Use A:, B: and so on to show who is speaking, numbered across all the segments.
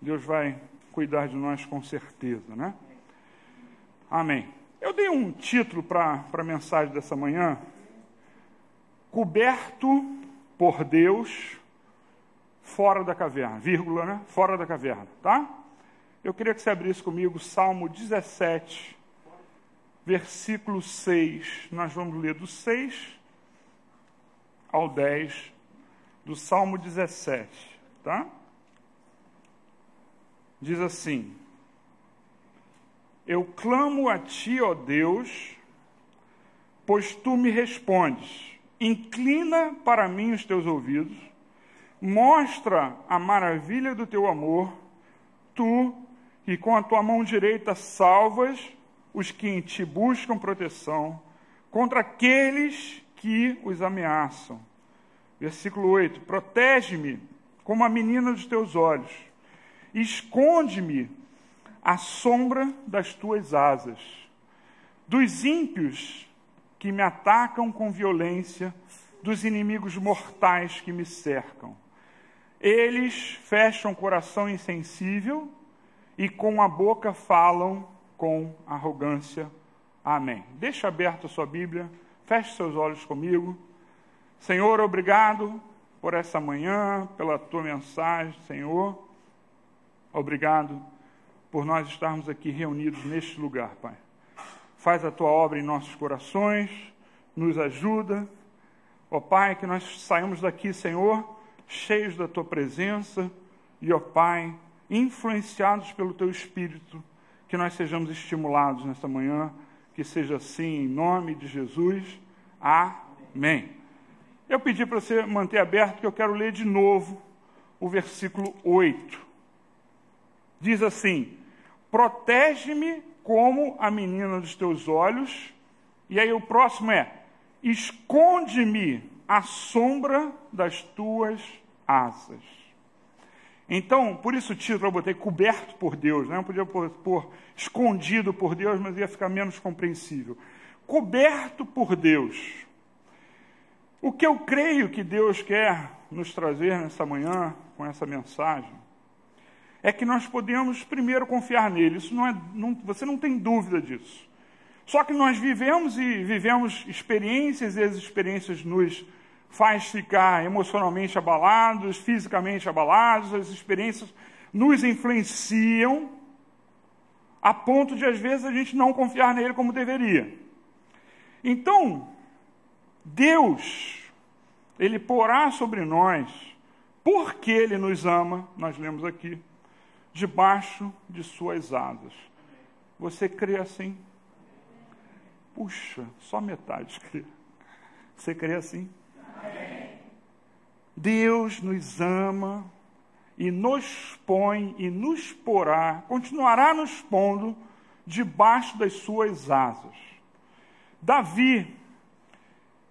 A: Deus vai cuidar de nós com certeza, né? Amém. Eu dei um título para a mensagem dessa manhã: Coberto por Deus fora da caverna, vírgula, né? Fora da caverna, tá? Eu queria que você abrisse comigo Salmo 17, versículo 6. Nós vamos ler do 6 ao 10 do Salmo 17, tá? Diz assim: Eu clamo a ti, ó Deus, pois tu me respondes. Inclina para mim os teus ouvidos, mostra a maravilha do teu amor, tu, que com a tua mão direita salvas os que em ti buscam proteção, contra aqueles que os ameaçam. Versículo 8: Protege-me como a menina dos teus olhos, esconde-me à sombra das tuas asas, dos ímpios que me atacam com violência, dos inimigos mortais que me cercam. Eles fecham o coração insensível e com a boca falam com arrogância. Amém. Deixa aberta a sua Bíblia, feche seus olhos comigo. Senhor, obrigado por essa manhã, pela tua mensagem, Senhor. Obrigado por nós estarmos aqui reunidos neste lugar, Pai. Faz a tua obra em nossos corações, nos ajuda. Ó Pai, que nós saímos daqui, Senhor, cheios da tua presença e, ó Pai, influenciados pelo teu Espírito, que nós sejamos estimulados nesta manhã, que seja assim em nome de Jesus. Amém. Eu pedi para você manter aberto, que eu quero ler de novo o versículo 8. Diz assim: Protege-me como a menina dos teus olhos. E aí o próximo é: esconde-me à sombra das tuas asas. Então, por isso o título eu botei coberto por Deus, né? Não podia pôr escondido por Deus, mas ia ficar menos compreensível. Coberto por Deus. O que eu creio que Deus quer nos trazer nessa manhã, com essa mensagem, é que nós podemos primeiro confiar nele. Isso você não tem dúvida disso. Só que nós vivemos experiências, e as experiências nos faz ficar emocionalmente abalados, fisicamente abalados, as experiências nos influenciam a ponto de, às vezes, a gente não confiar nele como deveria. Então, Deus, ele porá sobre nós, porque ele nos ama, nós lemos aqui, debaixo de suas asas. Você crê assim? Puxa, só metade crê. Você crê assim? Amém. Deus nos ama e nos põe e nos porá, continuará nos pondo debaixo das suas asas. Davi,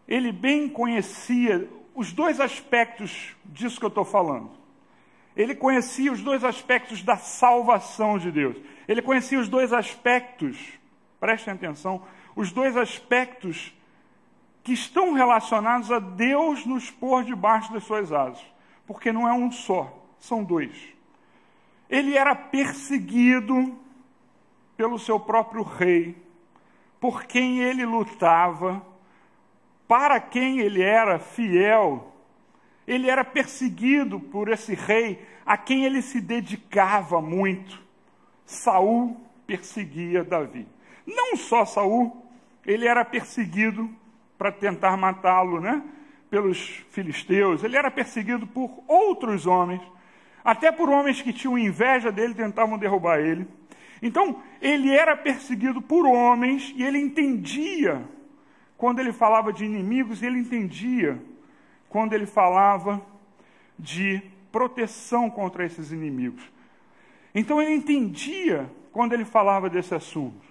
A: ele bem conhecia os dois aspectos disso que eu estou falando. Ele conhecia os dois aspectos da salvação de Deus. Ele conhecia os dois aspectos, prestem atenção, os dois aspectos que estão relacionados a Deus nos pôr debaixo das suas asas. Porque não é um só, são dois. Ele era perseguido pelo seu próprio rei, por quem ele lutava, para quem ele era fiel. Ele era perseguido por esse rei a quem ele se dedicava muito. Saul perseguia Davi. Não só Saul, ele era perseguido para tentar matá-lo, né? Pelos filisteus. Ele era perseguido por outros homens, até por homens que tinham inveja dele e tentavam derrubar ele. Então, ele era perseguido por homens e ele entendia quando ele falava de inimigos, e ele entendia quando ele falava de proteção contra esses inimigos. Então ele entendia quando ele falava desse assunto,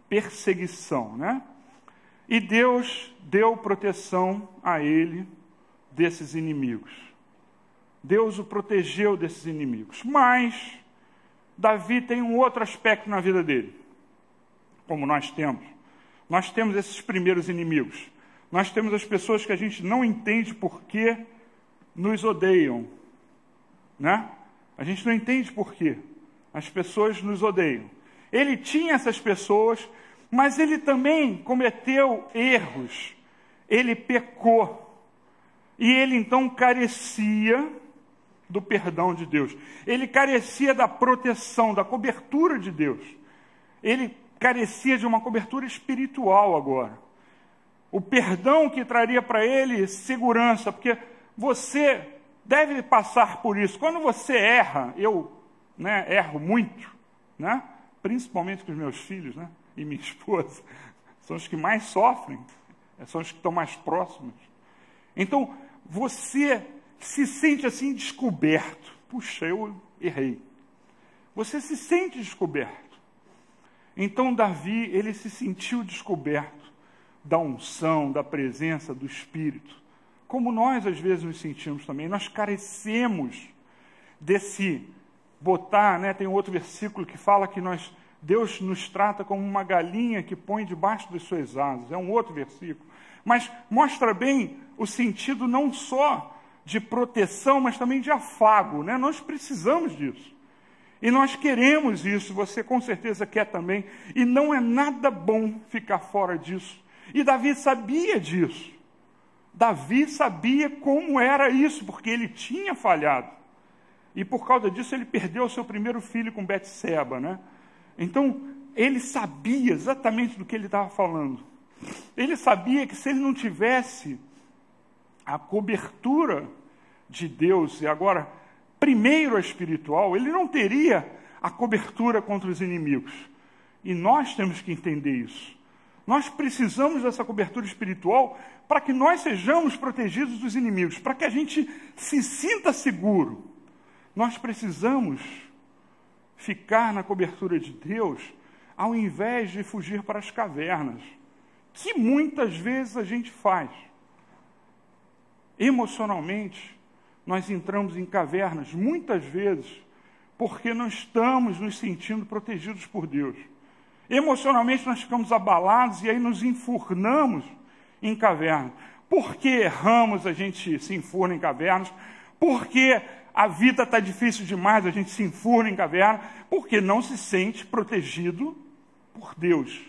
A: perseguição, né? E Deus deu proteção a ele desses inimigos. Deus o protegeu desses inimigos. Mas Davi tem um outro aspecto na vida dele, como nós temos. Nós temos esses primeiros inimigos. Nós temos as pessoas que a gente não entende por que nos odeiam, né? A gente não entende por quê. As pessoas nos odeiam. Ele tinha essas pessoas, mas ele também cometeu erros. Ele pecou. E ele então carecia do perdão de Deus. Ele carecia da proteção, da cobertura de Deus. Ele carecia de uma cobertura espiritual agora. O perdão que traria para ele segurança, porque você deve passar por isso. Quando você erra, eu erro muito, né? Principalmente com os meus filhos, né? E minha esposa, são os que mais sofrem, são os que estão mais próximos. Então, você se sente assim descoberto. Puxa, eu errei. Você se sente descoberto. Então, Davi, ele se sentiu descoberto da unção, da presença, do Espírito. Como nós, às vezes, nos sentimos também. Nós carecemos desse botar, né? Tem outro versículo que fala que Deus nos trata como uma galinha que põe debaixo das suas asas. É um outro versículo. Mas mostra bem o sentido não só de proteção, mas também de afago, né? Nós precisamos disso. E nós queremos isso, você com certeza quer também. E não é nada bom ficar fora disso. E Davi sabia disso. Davi sabia como era isso, porque ele tinha falhado. E por causa disso ele perdeu o seu primeiro filho com Betseba, né? Então, ele sabia exatamente do que ele estava falando. Ele sabia que se ele não tivesse a cobertura de Deus, e agora, primeiro a espiritual, ele não teria a cobertura contra os inimigos. E nós temos que entender isso. Nós precisamos dessa cobertura espiritual para que nós sejamos protegidos dos inimigos, para que a gente se sinta seguro. Nós precisamos ficar na cobertura de Deus ao invés de fugir para as cavernas, que muitas vezes a gente faz. Emocionalmente, nós entramos em cavernas, muitas vezes, porque não estamos nos sentindo protegidos por Deus. Emocionalmente, nós ficamos abalados e aí nos enfurnamos em cavernas. Por que erramos, a gente se enfurna em cavernas? Porque a vida está difícil demais, a gente se enfurna em caverna, porque não se sente protegido por Deus.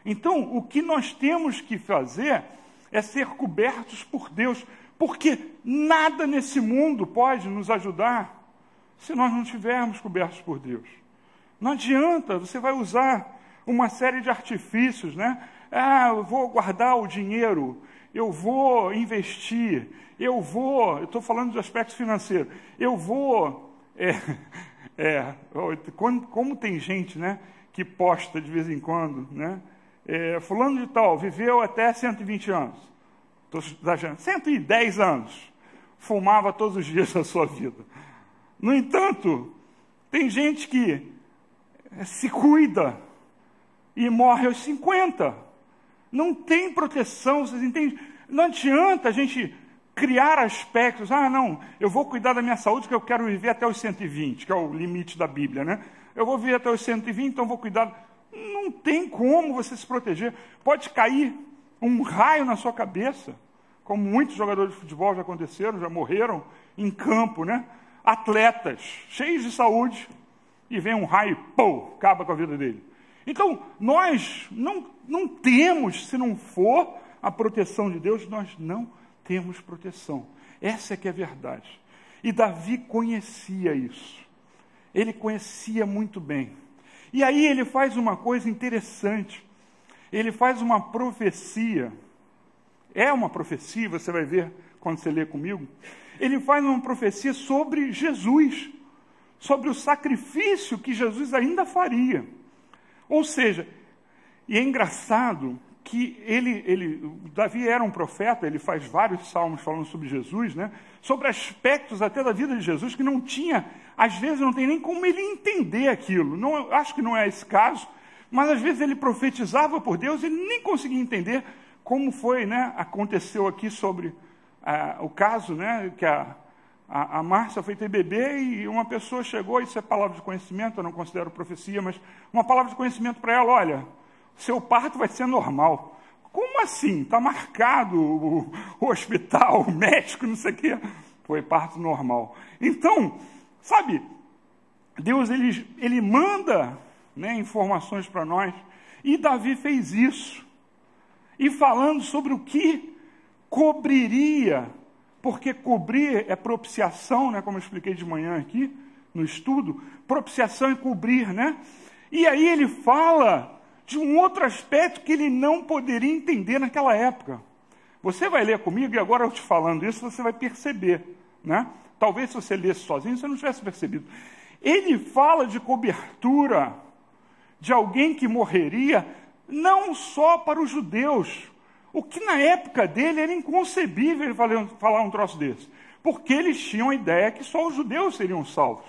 A: Então, o que nós temos que fazer é ser cobertos por Deus, porque nada nesse mundo pode nos ajudar se nós não estivermos cobertos por Deus. Não adianta, você vai usar uma série de artifícios, né? Eu vou guardar o dinheiro, eu vou investir, eu estou falando de aspectos financeiros, como tem gente, né, que posta de vez em quando, né? Fulano de tal, viveu até 120 anos, estou exagerando, 110 anos, fumava todos os dias da sua vida. No entanto, tem gente que se cuida e morre aos 50. Não tem proteção, vocês entendem? Não adianta a gente criar aspectos. Não, eu vou cuidar da minha saúde, que eu quero viver até os 120, que é o limite da Bíblia, né? Eu vou viver até os 120, então vou cuidar. Não tem como você se proteger. Pode cair um raio na sua cabeça, como muitos jogadores de futebol já aconteceram, já morreram em campo, né? Atletas cheios de saúde, e vem um raio e acaba com a vida dele. Então, nós não temos, se não for a proteção de Deus, nós não temos proteção. Essa é que é a verdade. E Davi conhecia isso. Ele conhecia muito bem. E aí ele faz uma coisa interessante. Ele faz uma profecia. É uma profecia, você vai ver quando você lê comigo. Ele faz uma profecia sobre Jesus, sobre o sacrifício que Jesus ainda faria. Ou seja, e é engraçado que Davi era um profeta, ele faz vários salmos falando sobre Jesus, né? Sobre aspectos até da vida de Jesus que não tinha, às vezes não tem nem como ele entender aquilo. Não, acho que não é esse caso, mas às vezes ele profetizava por Deus e ele nem conseguia entender como foi, né? Aconteceu aqui sobre o caso, né? Que a Márcia foi ter bebê e uma pessoa chegou, isso é palavra de conhecimento, eu não considero profecia, mas uma palavra de conhecimento para ela: olha, seu parto vai ser normal. Como assim? Está marcado o hospital, o médico, não sei o quê. Foi parto normal. Então, sabe, Deus ele manda, né, informações para nós, e Davi fez isso. E falando sobre o que cobriria, porque cobrir é propiciação, né, como eu expliquei de manhã aqui no estudo, propiciação e cobrir, né? E aí ele fala de um outro aspecto que ele não poderia entender naquela época. Você vai ler comigo, e agora eu te falando isso, você vai perceber, né? Talvez se você lesse sozinho, você não tivesse percebido. Ele fala de cobertura de alguém que morreria não só para os judeus, o que na época dele era inconcebível ele falar um troço desse, porque eles tinham a ideia que só os judeus seriam salvos.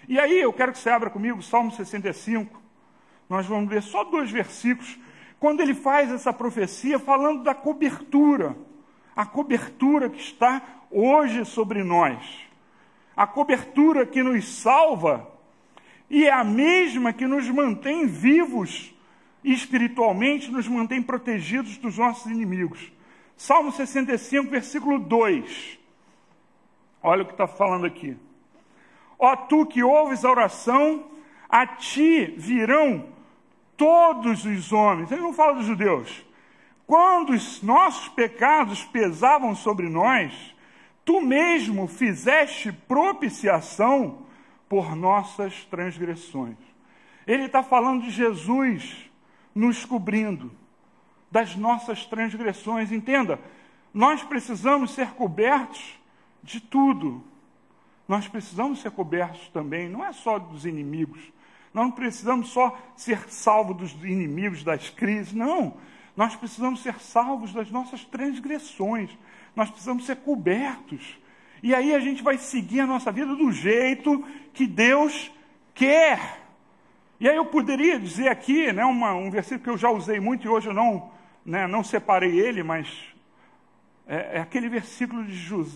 A: E aí eu quero que você abra comigo Salmo 65, nós vamos ler só 2 versículos, quando ele faz essa profecia falando da cobertura, a cobertura que está hoje sobre nós, a cobertura que nos salva e é a mesma que nos mantém vivos espiritualmente, nos mantém protegidos dos nossos inimigos. Salmo 65, versículo 2. Olha o que está falando aqui. Ó tu que ouves a oração, a ti virão todos os homens. Ele não fala dos judeus. Quando os nossos pecados pesavam sobre nós, tu mesmo fizeste propiciação por nossas transgressões. Ele está falando de Jesus nos cobrindo das nossas transgressões. Entenda, nós precisamos ser cobertos de tudo. Nós precisamos ser cobertos também, não é só dos inimigos. Nós não precisamos só ser salvos dos inimigos, das crises, não. Nós precisamos ser salvos das nossas transgressões. Nós precisamos ser cobertos. E aí a gente vai seguir a nossa vida do jeito que Deus quer. E aí eu poderia dizer aqui, né, um versículo que eu já usei muito e hoje eu não separei ele, mas é aquele versículo de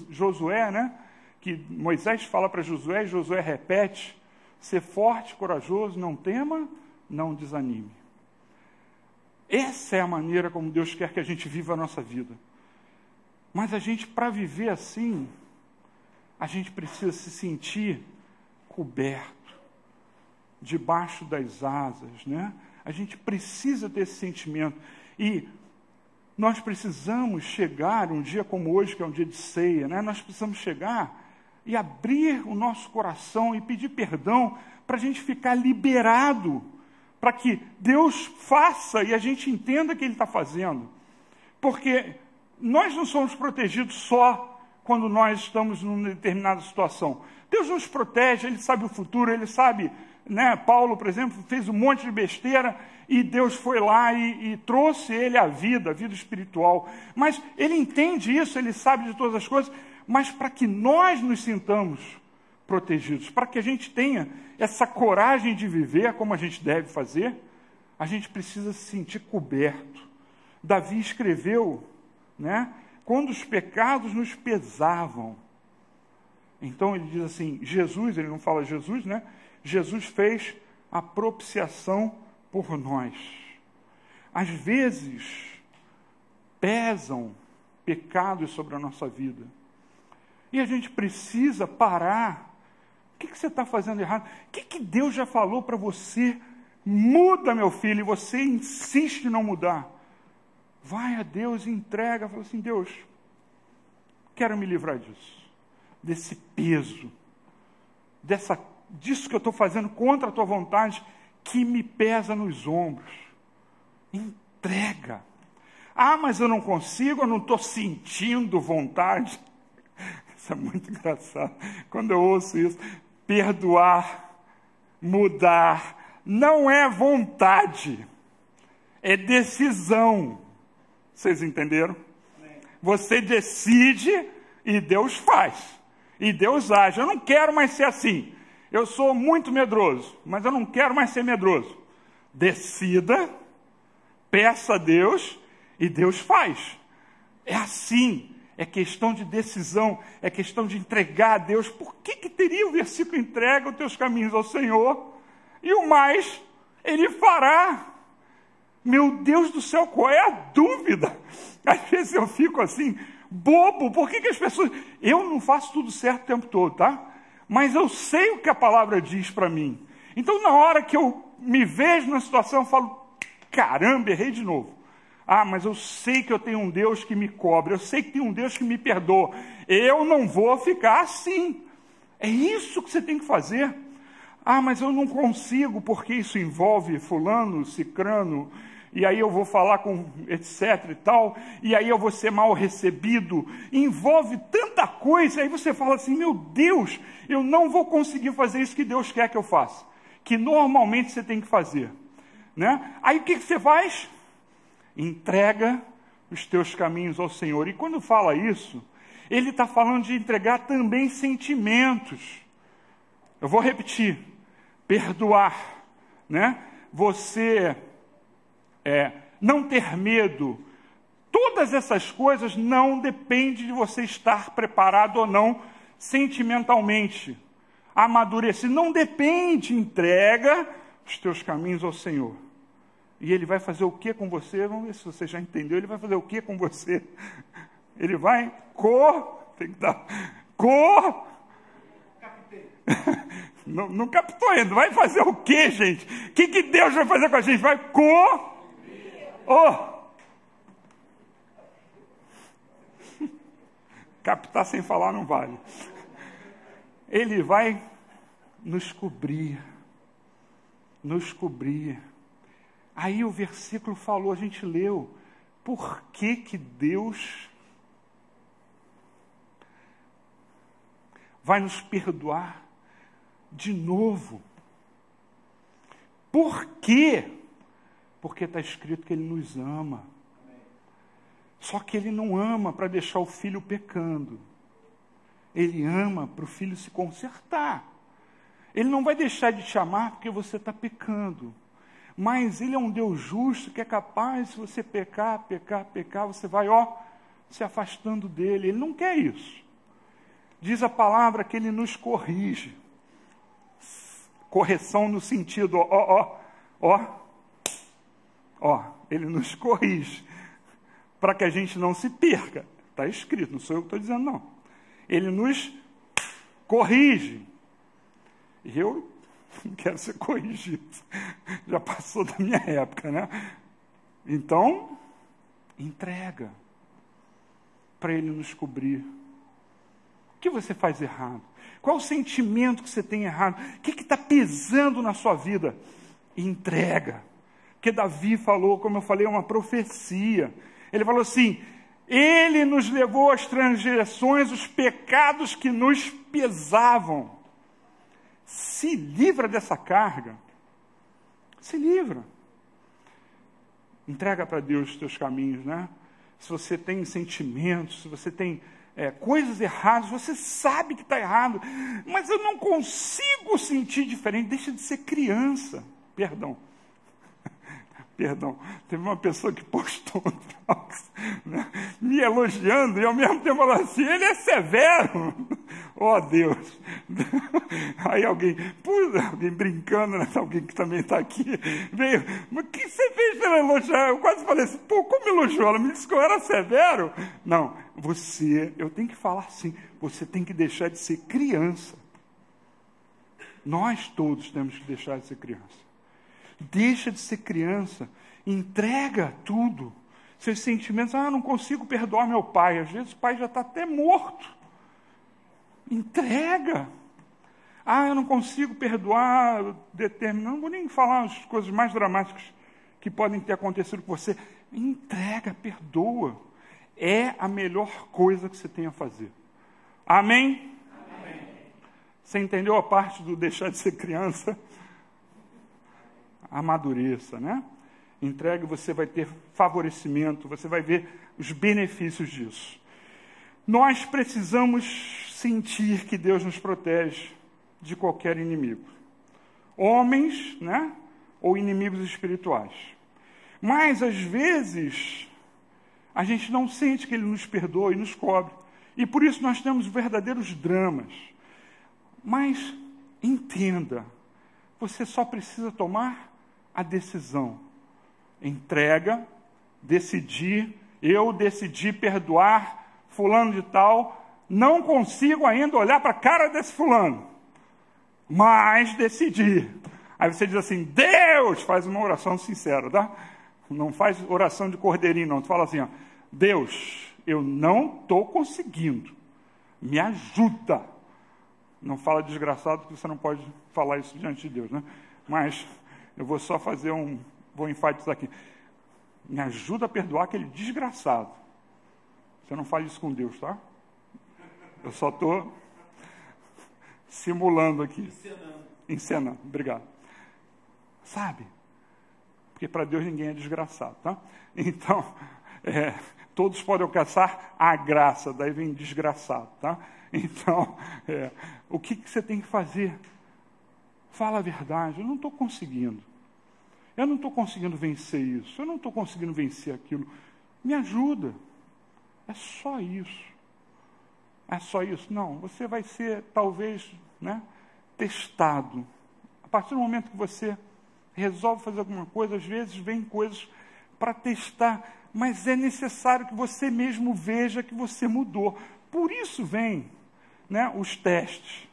A: Josué, né, que Moisés fala para Josué, e Josué repete: ser forte, corajoso, não tema, não desanime. Essa é a maneira como Deus quer que a gente viva a nossa vida. Mas a gente, para viver assim, a gente precisa se sentir coberto, debaixo das asas, né? A gente precisa ter esse sentimento. E nós precisamos chegar, um dia como hoje, que é um dia de ceia, né? Nós precisamos chegar e abrir o nosso coração e pedir perdão para a gente ficar liberado, para que Deus faça e a gente entenda que Ele está fazendo. Porque nós não somos protegidos só quando nós estamos numa determinada situação. Deus nos protege, Ele sabe o futuro, Ele sabe, né? Paulo, por exemplo, fez um monte de besteira e Deus foi lá e trouxe ele à vida espiritual. Mas Ele entende isso, Ele sabe de todas as coisas, mas para que nós nos sintamos protegidos, para que a gente tenha essa coragem de viver como a gente deve fazer, a gente precisa se sentir coberto. Davi escreveu, né, quando os pecados nos pesavam. Então ele diz assim, Jesus, ele não fala Jesus, né? Jesus fez a propiciação por nós. Às vezes, pesam pecados sobre a nossa vida. E a gente precisa parar. O que você está fazendo errado? O que Deus já falou para você? Muda, meu filho, e você insiste em não mudar. Vai a Deus e entrega. Fala assim, Deus, quero me livrar disso. Desse peso. Disso que eu estou fazendo contra a tua vontade, que me pesa nos ombros. Entrega. Ah, mas eu não consigo, eu não estou sentindo vontade. Isso é muito engraçado. Quando eu ouço isso, perdoar, mudar, não é vontade, é decisão. Vocês entenderam? Você decide e Deus faz. E Deus age. Eu não quero mais ser assim. Eu sou muito medroso, mas eu não quero mais ser medroso. Decida, peça a Deus e Deus faz. É assim. É questão de decisão, é questão de entregar a Deus. Por que teria o versículo entrega os teus caminhos ao Senhor? E o mais, Ele fará. Meu Deus do céu, qual é a dúvida? Às vezes eu fico assim, bobo, por que as pessoas... Eu não faço tudo certo o tempo todo, tá? mas eu sei o que a palavra diz para mim. Então, na hora que eu me vejo na situação, eu falo, caramba, errei de novo. Ah, mas eu sei que eu tenho um Deus que me cobre, eu sei que tem um Deus que me perdoa. Eu não vou ficar assim. É isso que você tem que fazer. Ah, mas eu não consigo, porque isso envolve fulano, cicrano, e aí eu vou falar com etc e tal, e aí eu vou ser mal recebido. Envolve tanta coisa, aí você fala assim, meu Deus, eu não vou conseguir fazer isso que Deus quer que eu faça. Que normalmente você tem que fazer. Né? Aí o que você faz? Entrega os teus caminhos ao Senhor. E quando fala isso, ele está falando de entregar também sentimentos. Eu vou repetir. Perdoar. Né? Você não ter medo. Todas essas coisas não dependem de você estar preparado ou não sentimentalmente. Amadurecer. Não depende. Entrega os teus caminhos ao Senhor. E Ele vai fazer o que com você? Vamos ver se você já entendeu. Ele vai fazer o que com você? Ele vai tem que dar. Não captou ainda. Vai fazer o que, gente? O que Deus vai fazer com a gente? Vai captar sem falar não vale. Ele vai nos cobrir. Nos cobrir. Aí o versículo falou, a gente leu, por que Deus vai nos perdoar de novo? Por quê? Porque está escrito que Ele nos ama. Só que Ele não ama para deixar o filho pecando. Ele ama para o filho se consertar. Ele não vai deixar de te amar porque você está pecando. Mas Ele é um Deus justo que é capaz, se você pecar, você vai, se afastando dEle. Ele não quer isso. Diz a palavra que Ele nos corrige. Correção no sentido, Ele nos corrige. Para que a gente não se perca. Está escrito, não sou eu que estou dizendo, não. Ele nos corrige. E eu não quero ser corrigido. Já passou da minha época, né? Então, entrega para Ele nos cobrir. O que você faz errado? Qual o sentimento que você tem errado? O que está pesando na sua vida? Entrega. Porque Davi falou, como eu falei, é uma profecia. Ele falou assim, Ele nos levou às transgressões, os pecados que nos pesavam. Se livra dessa carga. Se livra. Entrega para Deus os teus caminhos, né? Se você tem sentimentos, se você tem coisas erradas, você sabe que está errado, mas eu não consigo sentir diferente. Deixa de ser criança. Perdão, teve uma pessoa que postou um troço, né, me elogiando, e ao mesmo tempo falou assim, ele é severo. Oh, Deus. Aí alguém brincando, né, alguém que também está aqui, veio, mas o que você fez para ela elogiar? Eu quase falei assim, como elogiou? Ela me disse que eu era severo. Não, eu tenho que falar assim, você tem que deixar de ser criança. Nós todos temos que deixar de ser criança. Deixa de ser criança, entrega tudo, seus sentimentos. Não consigo perdoar meu pai, às vezes o pai já está até morto. Entrega. Eu não consigo perdoar não vou nem falar as coisas mais dramáticas que podem ter acontecido com você. Entrega, perdoa. É a melhor coisa que você tem a fazer. Amém? Amém. Você entendeu a parte do deixar de ser criança? Amadureça, né? Entregue, você vai ter favorecimento, você vai ver os benefícios disso. Nós precisamos sentir que Deus nos protege de qualquer inimigo. Homens, né? Ou inimigos espirituais. Mas, às vezes, a gente não sente que Ele nos perdoa e nos cobre. E por isso nós temos verdadeiros dramas. Mas, entenda, você só precisa tomar a decisão. Entrega, decidir, eu decidi perdoar fulano de tal, não consigo ainda olhar para a cara desse fulano. mas decidi. Aí você diz assim, Deus, faz uma oração sincera, tá? Não faz oração de cordeirinho, não. Tu fala assim, ó, Deus, eu não estou conseguindo. Me ajuda. Não fala desgraçado, porque você não pode falar isso diante de Deus, né? Mas eu vou só fazer vou enfatizar aqui. Me ajuda a perdoar aquele desgraçado. Você não fala isso com Deus, tá? Eu só estou simulando aqui. Encenando. Obrigado. Sabe? Porque para Deus ninguém é desgraçado, tá? Então, todos podem alcançar a graça, daí vem desgraçado, tá? Então, o que você tem que fazer? Fala a verdade, eu não estou conseguindo. Eu não estou conseguindo vencer isso, eu não estou conseguindo vencer aquilo. Me ajuda. É só isso. É só isso. Não, você vai ser, talvez, testado. A partir do momento que você resolve fazer alguma coisa, às vezes vem coisas para testar, mas é necessário que você mesmo veja que você mudou. Por isso vem os testes.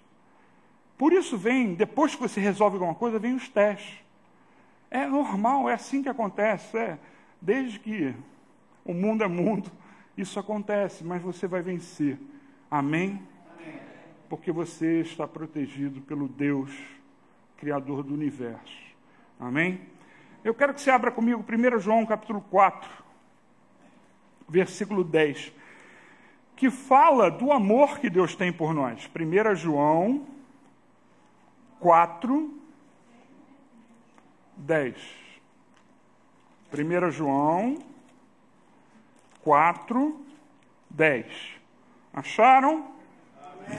A: Por isso vem, depois que você resolve alguma coisa, vem os testes. É normal, é assim que acontece. Desde que o mundo é mundo, isso acontece, mas você vai vencer. Amém? Amém. Porque você está protegido pelo Deus, Criador do universo. Amém? Eu quero que você abra comigo 1 João capítulo 4, versículo 10, que fala do amor que Deus tem por nós. 1 João 4, 10. 1 João 4, 10. Acharam? Amém.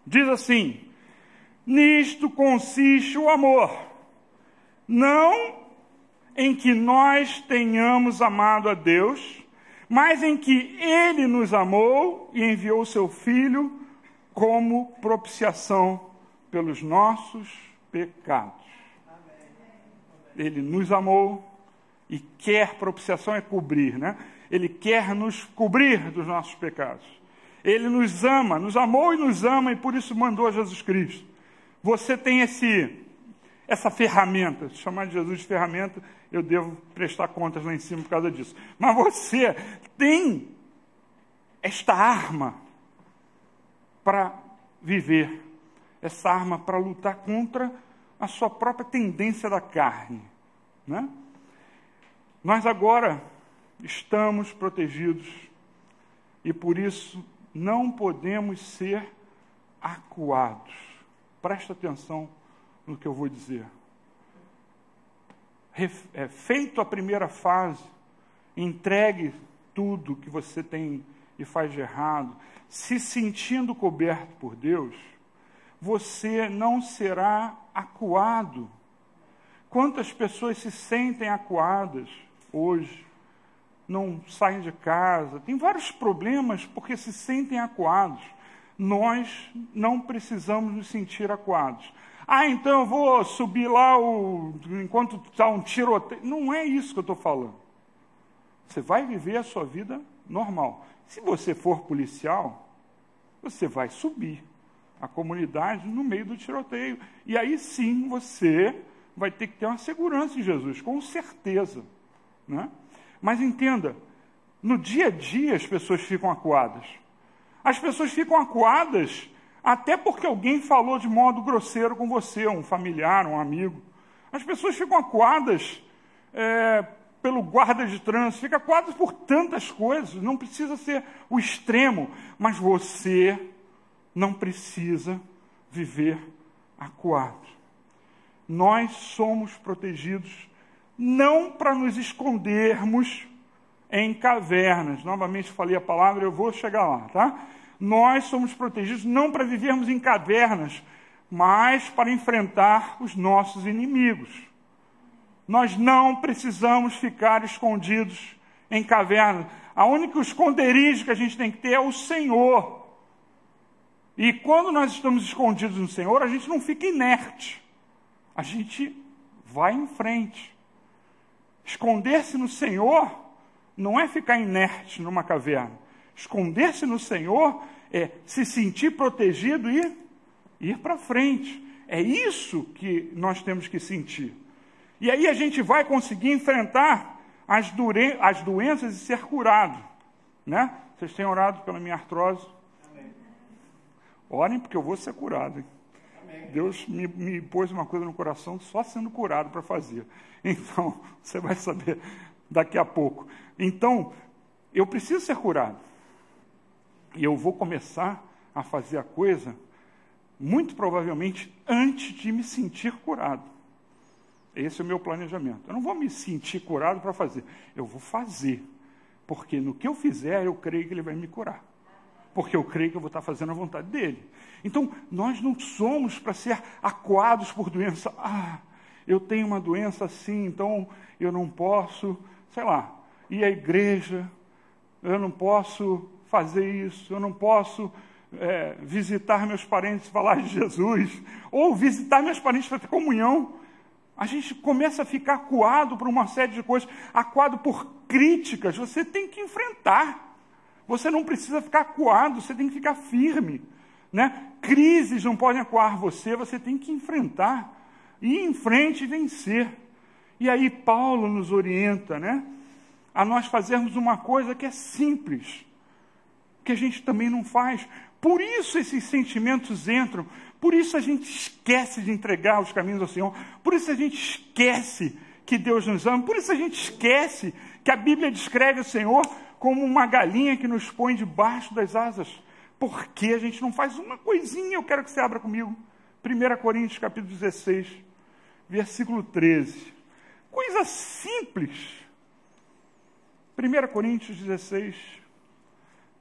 A: Diz assim: nisto consiste o amor, não em que nós tenhamos amado a Deus, mas em que Ele nos amou e enviou o seu Filho como propiciação pelos nossos pecados. Ele nos amou e quer, propiciação é cobrir, Ele quer nos cobrir dos nossos pecados. Ele nos ama, nos amou e nos ama, e por isso mandou a Jesus Cristo. Você tem essa ferramenta, se chamar de Jesus de ferramenta, eu devo prestar contas lá em cima por causa disso. Mas você tem esta arma para viver, essa arma para lutar contra a sua própria tendência da carne. Nós agora estamos protegidos e por isso não podemos ser acuados. Presta atenção no que eu vou dizer. Feito a primeira fase, entregue tudo que você tem e faz de errado, se sentindo coberto por Deus, você não será acuado. Quantas pessoas se sentem acuadas hoje, não saem de casa, tem vários problemas porque se sentem acuados. Nós não precisamos nos sentir acuados. Então eu vou subir lá enquanto está um tiroteio. Não é isso que eu estou falando. Você vai viver a sua vida normal. Se você for policial, você vai subir a comunidade no meio do tiroteio. E aí sim você vai ter que ter uma segurança em Jesus, com certeza. Mas entenda, no dia a dia as pessoas ficam acuadas. As pessoas ficam acuadas até porque alguém falou de modo grosseiro com você, um familiar, um amigo. As pessoas ficam acuadas pelo guarda de trânsito, ficam acuadas por tantas coisas, não precisa ser o extremo, mas você não precisa viver acuado. Nós somos protegidos não para nos escondermos em cavernas. Novamente falei a palavra, eu vou chegar lá, tá? Nós somos protegidos não para vivermos em cavernas, mas para enfrentar os nossos inimigos. Nós não precisamos ficar escondidos em cavernas. A única esconderijo que a gente tem que ter é o Senhor. E quando nós estamos escondidos no Senhor, a gente não fica inerte. A gente vai em frente. Esconder-se no Senhor não é ficar inerte numa caverna. Esconder-se no Senhor é se sentir protegido e ir para frente. É isso que nós temos que sentir. E aí a gente vai conseguir enfrentar as doenças e ser curado. Né? Vocês têm orado pela minha artrose? Amém. Orem, porque eu vou ser curado. Hein? Amém. Deus me pôs uma coisa no coração só sendo curado para fazer. Então, você vai saber daqui a pouco. Então, eu preciso ser curado. E eu vou começar a fazer a coisa, muito provavelmente, antes de me sentir curado. Esse é o meu planejamento. Eu não vou me sentir curado para fazer. Eu vou fazer. Porque no que eu fizer, eu creio que Ele vai me curar. Porque eu creio que eu vou estar fazendo a vontade dEle. Então, nós não somos para ser acuados por doença. Eu tenho uma doença assim, então eu não posso, sei lá, ir à igreja, eu não posso fazer isso, eu não posso visitar meus parentes e falar de Jesus, ou visitar meus parentes para ter comunhão. A gente começa a ficar acuado por uma série de coisas, acuado por críticas. Você tem que enfrentar. Você não precisa ficar acuado, você tem que ficar firme. Né? Crises não podem acuar você, você tem que enfrentar. Ir em frente e vencer. E aí Paulo nos orienta, né, a nós fazermos uma coisa que é simples, que a gente também não faz. Por isso esses sentimentos entram, por isso a gente esquece de entregar os caminhos ao Senhor, por isso a gente esquece que Deus nos ama, por isso a gente esquece que a Bíblia descreve o Senhor como uma galinha que nos põe debaixo das asas. Porque a gente não faz uma coisinha. Eu quero que você abra comigo. 1 Coríntios, capítulo 16, versículo 13. Coisa simples. 1 Coríntios 16,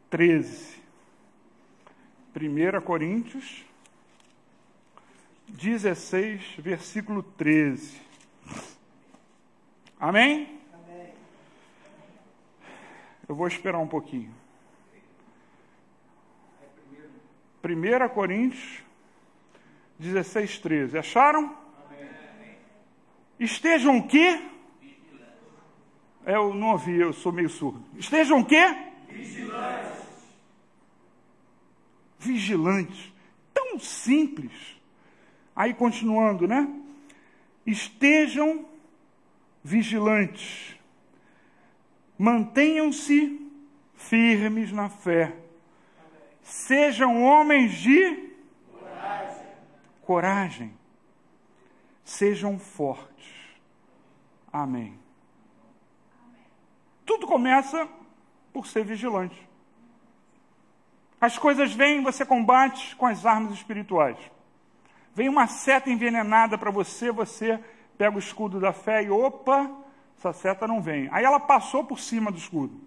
A: 13. 1 Coríntios 16, versículo 13. Amém? Amém. Eu vou esperar um pouquinho. 1 Coríntios 16, 13. Acharam? Amém. Estejam o quê? Eu não ouvi, eu sou meio surdo. Estejam o quê? Vigilantes. Vigilantes. Tão simples. Aí continuando, né? Estejam vigilantes. Mantenham-se firmes na fé. Sejam homens de coragem. Sejam fortes. Amém. Tudo começa por ser vigilante. As coisas vêm, você combate com as armas espirituais. Vem uma seta envenenada para você, você pega o escudo da fé e, opa, essa seta não vem. Aí ela passou por cima do escudo.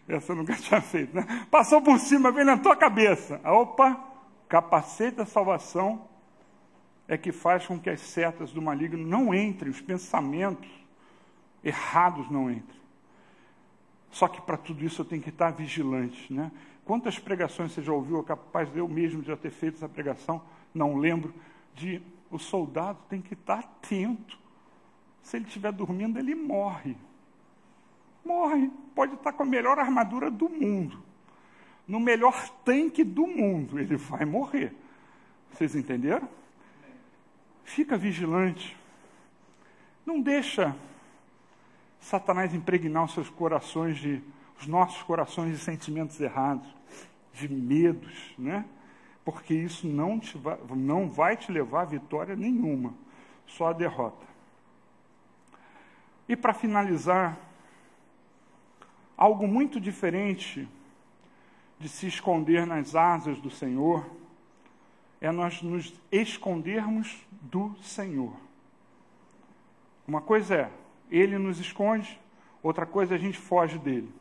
A: Essa eu nunca tinha feito, né? Passou por cima, veio na tua cabeça. Opa, capacete da salvação é que faz com que as setas do maligno não entrem, os pensamentos errados não entrem. Só que para tudo isso eu tenho que estar vigilante, né? Quantas pregações você já ouviu? É capaz de eu mesmo já ter feito essa pregação, não lembro, de o soldado tem que estar atento. Se ele estiver dormindo, ele morre. Morre. Pode estar com a melhor armadura do mundo. No melhor tanque do mundo, ele vai morrer. Vocês entenderam? Fica vigilante. Não deixa Satanás impregnar os seus corações os nossos corações de sentimentos errados, de medos, né? Porque isso não vai te levar a vitória nenhuma, só a derrota. E para finalizar, algo muito diferente de se esconder nas asas do Senhor é nós nos escondermos do Senhor. Uma coisa é, Ele nos esconde, outra coisa é a gente foge dele.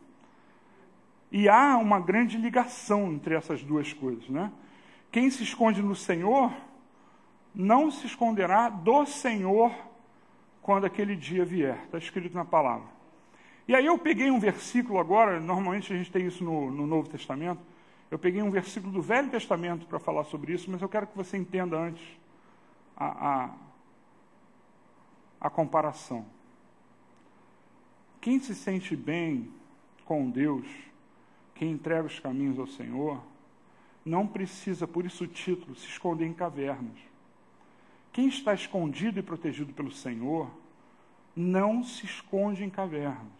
A: E há uma grande ligação entre essas duas coisas, né? Quem se esconde no Senhor, não se esconderá do Senhor quando aquele dia vier. Está escrito na palavra. E aí eu peguei um versículo agora, normalmente a gente tem isso no Novo Testamento, eu peguei um versículo do Velho Testamento para falar sobre isso, mas eu quero que você entenda antes a comparação. Quem se sente bem com Deus, quem entrega os caminhos ao Senhor, não precisa, por isso o título, se esconder em cavernas. Quem está escondido e protegido pelo Senhor, não se esconde em cavernas.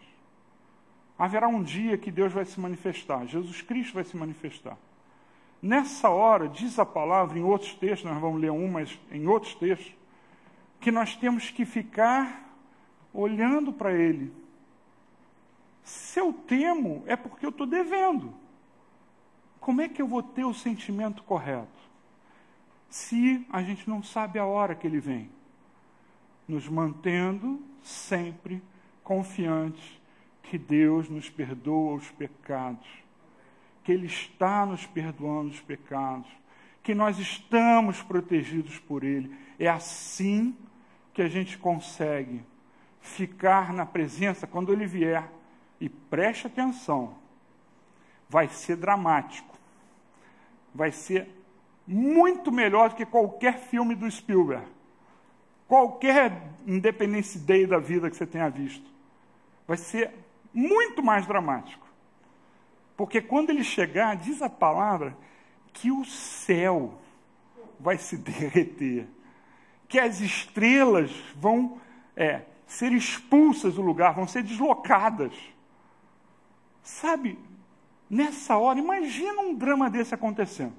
A: Haverá um dia que Deus vai se manifestar, Jesus Cristo vai se manifestar. Nessa hora, diz a palavra, em outros textos, nós vamos ler um, mas em outros textos, que nós temos que ficar olhando para Ele. Se eu temo, é porque eu estou devendo. Como é que eu vou ter o sentimento correto? Se a gente não sabe a hora que Ele vem. Nos mantendo sempre confiantes que Deus nos perdoa os pecados, que Ele está nos perdoando os pecados, que nós estamos protegidos por Ele. É assim que a gente consegue ficar na presença quando Ele vier. E preste atenção, vai ser dramático, vai ser muito melhor do que qualquer filme do Spielberg, qualquer Independence Day da vida que você tenha visto. Vai ser muito mais dramático. Porque quando Ele chegar, diz a palavra, que o céu vai se derreter, que as estrelas vão ser expulsas do lugar, vão ser deslocadas. Sabe, nessa hora, imagina um drama desse acontecendo.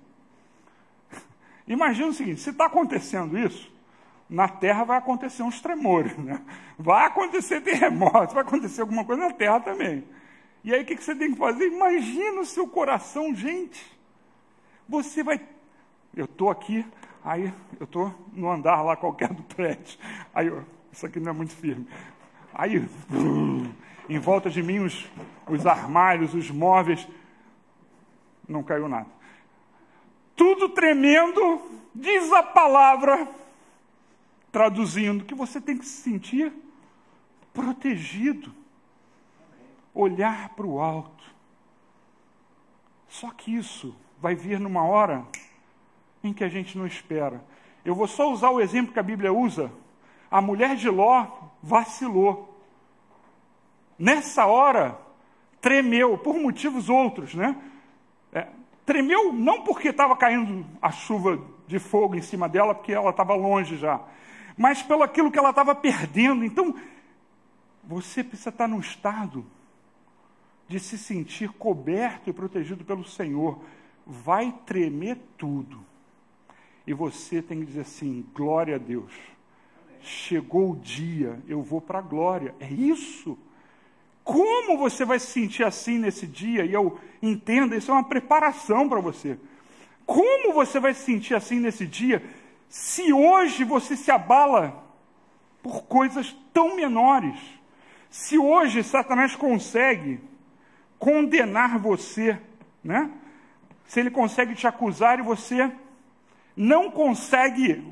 A: Imagina o seguinte, se está acontecendo isso, na Terra vai acontecer uns tremores, né? Vai acontecer terremotos, vai acontecer alguma coisa na Terra também. E aí o que você tem que fazer? Imagina o seu coração, gente. Você vai... Eu estou aqui, aí eu estou no andar lá qualquer do prédio. Aí, isso aqui não é muito firme. Aí... Em volta de mim, os armários, os móveis, não caiu nada. Tudo tremendo, diz a palavra, traduzindo, que você tem que se sentir protegido. Olhar para o alto. Só que isso vai vir numa hora em que a gente não espera. Eu vou só usar o exemplo que a Bíblia usa. A mulher de Ló vacilou. Nessa hora, tremeu, por motivos outros, né? Tremeu não porque estava caindo a chuva de fogo em cima dela, porque ela estava longe já, mas pelo aquilo que ela estava perdendo. Então, você precisa estar num estado de se sentir coberto e protegido pelo Senhor. Vai tremer tudo. E você tem que dizer assim, glória a Deus. Chegou o dia, eu vou para a glória. É isso. Como você vai se sentir assim nesse dia? E eu entendo, isso é uma preparação para você. Como você vai se sentir assim nesse dia, se hoje você se abala por coisas tão menores? Se hoje Satanás consegue condenar você, né? Se ele consegue te acusar e você não consegue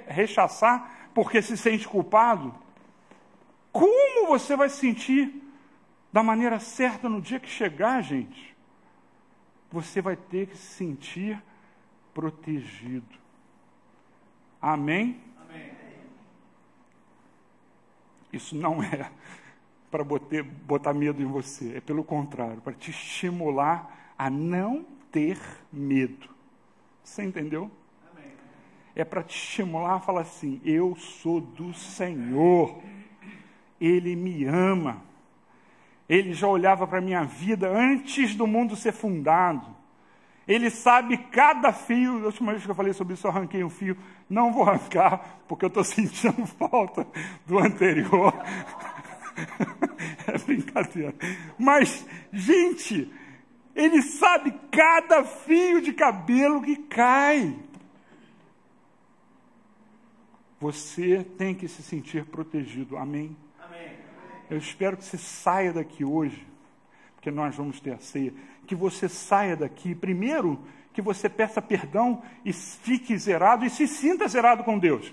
A: rechaçar porque se sente culpado, como você vai se sentir da maneira certa no dia que chegar, gente? Você vai ter que se sentir protegido. Amém? Amém. Isso não é para botar medo em você, é pelo contrário, para te estimular a não ter medo. Você entendeu? Amém. É para te estimular a falar assim, eu sou do Senhor, Ele me ama. Ele já olhava para a minha vida antes do mundo ser fundado. Ele sabe cada fio. A última vez que eu falei sobre isso, eu arranquei um fio. Não vou arrancar, porque eu estou sentindo falta do anterior. É brincadeira. Mas, gente, Ele sabe cada fio de cabelo que cai. Você tem que se sentir protegido. Amém? Eu espero que você saia daqui hoje, porque nós vamos ter a ceia, que você saia daqui, primeiro, que você peça perdão e fique zerado, e se sinta zerado com Deus.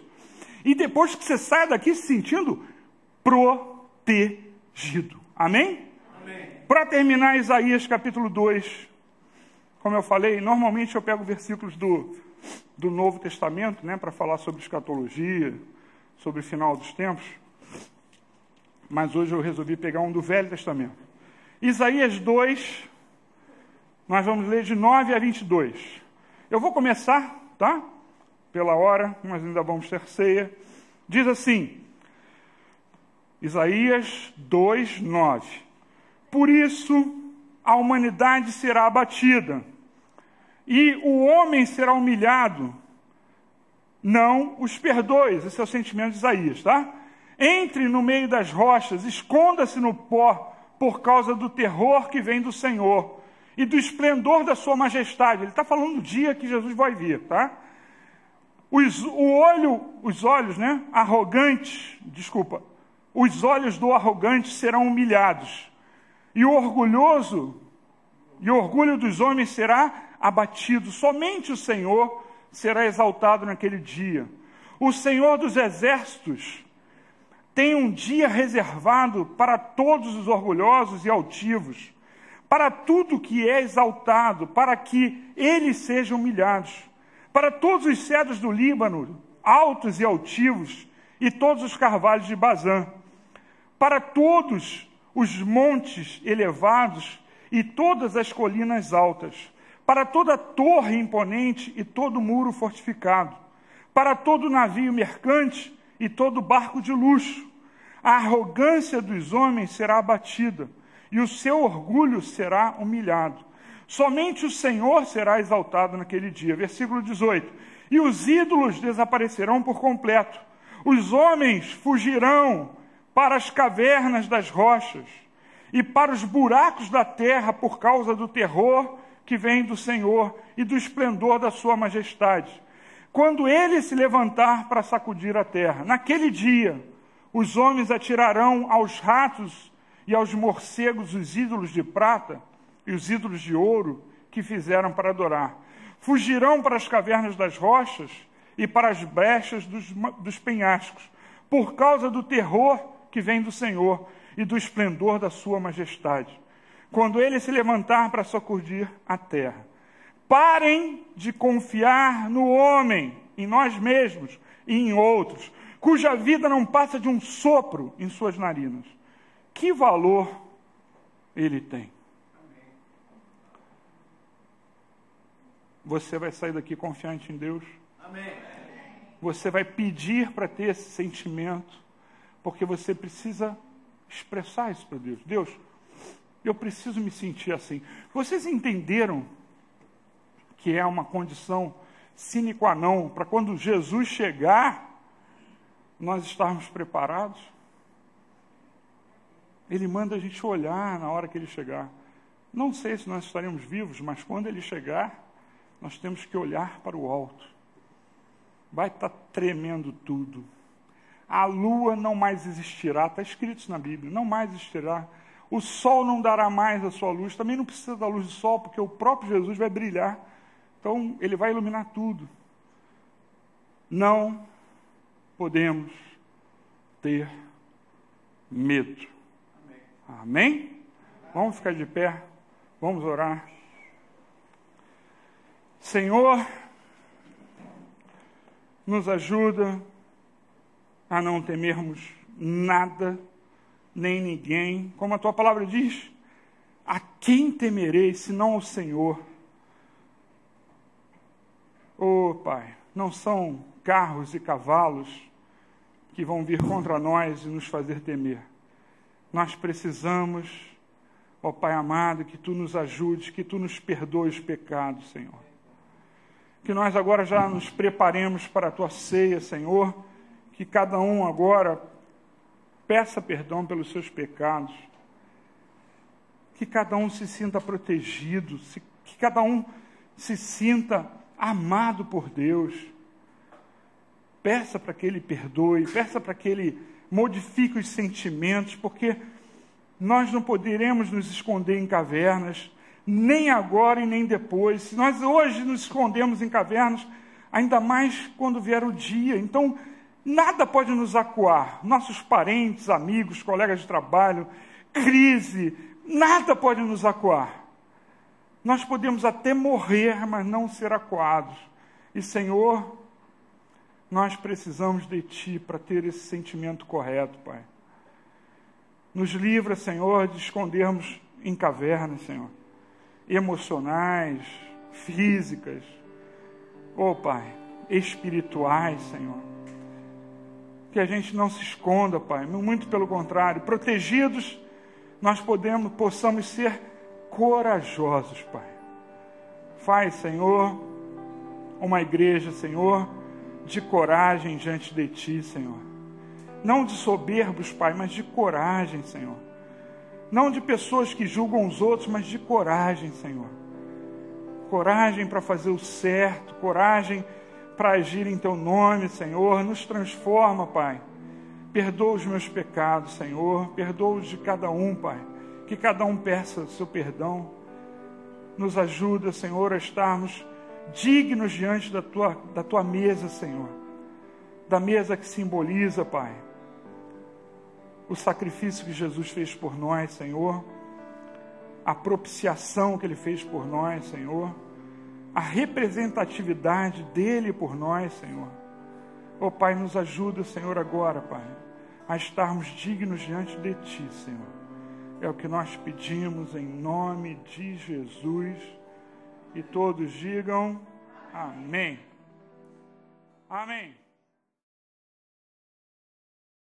A: E depois que você saia daqui se sentindo protegido. Amém? Amém. Para terminar, Isaías capítulo 2, como eu falei, normalmente eu pego versículos do Novo Testamento, né, para falar sobre escatologia, sobre o final dos tempos. Mas hoje eu resolvi pegar um do Velho Testamento. Isaías 2, nós vamos ler de 9 a 22. Eu vou começar, tá? Pela hora, mas ainda vamos ter ceia. Diz assim, Isaías 2:9. Por isso a humanidade será abatida, e o homem será humilhado. Não os perdoes. Esse é o sentimento de Isaías, tá? Entre no meio das rochas, esconda-se no pó, por causa do terror que vem do Senhor e do esplendor da sua majestade. Ele está falando do dia que Jesus vai vir, tá? Os olhos do arrogante serão humilhados, e o orgulho dos homens será abatido. Somente o Senhor será exaltado naquele dia. O Senhor dos exércitos tem um dia reservado para todos os orgulhosos e altivos, para tudo que é exaltado, para que eles sejam humilhados, para todos os cedros do Líbano, altos e altivos, e todos os carvalhos de Bazã, para todos os montes elevados e todas as colinas altas, para toda torre imponente e todo muro fortificado, para todo navio mercante e todo barco de luxo. A arrogância dos homens será abatida, e o seu orgulho será humilhado. Somente o Senhor será exaltado naquele dia. Versículo 18. E os ídolos desaparecerão por completo. Os homens fugirão para as cavernas das rochas e para os buracos da terra por causa do terror que vem do Senhor e do esplendor da sua majestade. Quando ele se levantar para sacudir a terra, naquele dia, os homens atirarão aos ratos e aos morcegos os ídolos de prata e os ídolos de ouro que fizeram para adorar. Fugirão para as cavernas das rochas e para as brechas dos penhascos, por causa do terror que vem do Senhor e do esplendor da sua majestade. Quando ele se levantar para sacudir a terra. Parem de confiar no homem, em nós mesmos e em outros, cuja vida não passa de um sopro em suas narinas. Que valor ele tem? Você vai sair daqui confiante em Deus? Amém. Você vai pedir para ter esse sentimento, porque você precisa expressar isso para Deus. Deus, eu preciso me sentir assim. Vocês entenderam que é uma condição sine qua non para quando Jesus chegar, nós estarmos preparados? Ele manda a gente olhar na hora que ele chegar. Não sei se nós estaremos vivos, mas quando ele chegar, nós temos que olhar para o alto. Vai estar tremendo tudo. A lua não mais existirá, está escrito isso na Bíblia, não mais existirá. O sol não dará mais a sua luz, também não precisa da luz do sol, porque o próprio Jesus vai brilhar. Então, ele vai iluminar tudo. Não podemos ter medo. Amém? Vamos ficar de pé, vamos orar. Senhor, nos ajuda a não temermos nada, nem ninguém. Como a tua palavra diz, a quem temerei, senão ao Senhor? Oh, Pai, não são carros e cavalos que vão vir contra nós e nos fazer temer. Nós precisamos, ó Pai amado, que Tu nos ajudes, que Tu nos perdoes os pecados, Senhor. Que nós agora já nos preparemos para a Tua ceia, Senhor, que cada um agora peça perdão pelos seus pecados, que cada um se sinta protegido, que cada um se sinta amado por Deus. Peça para que Ele perdoe, peça para que Ele modifique os sentimentos, porque nós não poderemos nos esconder em cavernas, nem agora e nem depois. Se nós hoje nos escondemos em cavernas, ainda mais quando vier o dia. Então, nada pode nos acuar. Nossos parentes, amigos, colegas de trabalho, crise, nada pode nos acuar. Nós podemos até morrer, mas não ser acuados. E, Senhor, nós precisamos de Ti para ter esse sentimento correto, Pai. Nos livra, Senhor, de escondermos em cavernas, Senhor, emocionais, físicas. oh Pai, espirituais, Senhor. Que a gente não se esconda, Pai, muito pelo contrário, protegidos, nós possamos ser corajosos, Pai. Faz, Senhor, uma igreja, Senhor, de coragem diante de Ti, Senhor. Não de soberbos, Pai, mas de coragem, Senhor. Não de pessoas que julgam os outros, mas de coragem, Senhor. Coragem para fazer o certo, coragem para agir em Teu nome, Senhor. Nos transforma, Pai. Perdoa os meus pecados, Senhor. Perdoa os de cada um, Pai. Que cada um peça o Seu perdão. Nos ajuda, Senhor, a estarmos dignos diante da tua mesa, Senhor. Da mesa que simboliza, Pai, o sacrifício que Jesus fez por nós, Senhor. A propiciação que Ele fez por nós, Senhor. A representatividade dEle por nós, Senhor. Oh, Pai, nos ajuda, Senhor, agora, Pai, a estarmos dignos diante de Ti, Senhor. É o que nós pedimos em nome de Jesus. E todos digam amém. Amém.